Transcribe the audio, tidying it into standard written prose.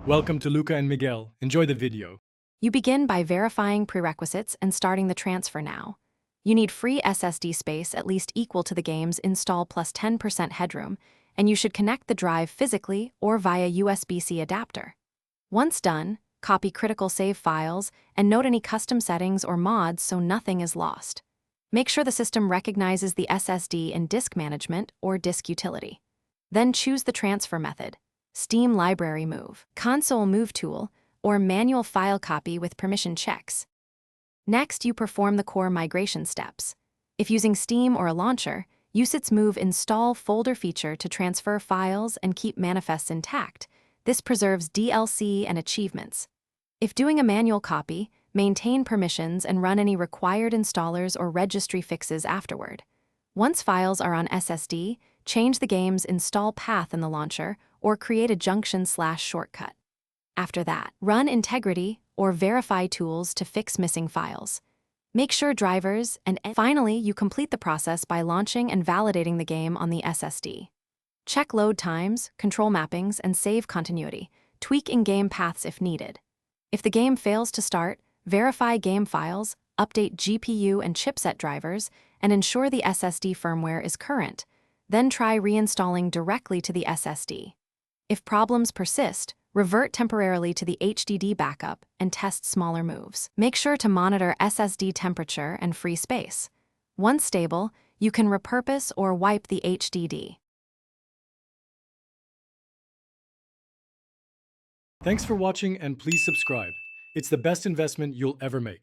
Welcome to Luca and Miguel. Enjoy the video. You begin by verifying prerequisites and starting the transfer now. You need free SSD space at least equal to the game's install plus 10% headroom, and you should connect the drive physically or via USB-C adapter. Once done, copy critical save files and note any custom settings or mods so nothing is lost. Make sure the system recognizes the SSD in Disk Management or Disk Utility. Then choose the transfer method: Steam Library Move, Console Move Tool, or Manual File Copy with permission checks. Next, you perform the core migration steps. If using Steam or a launcher, use its Move Install Folder feature to transfer files and keep manifests intact. This preserves DLC and achievements. If doing a manual copy, maintain permissions and run any required installers or registry fixes afterward. Once files are on SSD, change the game's install path in the launcher or create a junction/shortcut. After that, run integrity or verify tools to fix missing files. Make sure drivers, and finally, you complete the process by launching and validating the game on the SSD. Check load times, control mappings, and save continuity. Tweak in-game paths if needed. If the game fails to start, verify game files, update GPU and chipset drivers, and ensure the SSD firmware is current. Then try reinstalling directly to the SSD. If problems persist, revert temporarily to the HDD backup and test smaller moves. Make sure to monitor SSD temperature and free space. Once stable, you can repurpose or wipe the HDD. Thanks for watching and please subscribe. It's the best investment you'll ever make.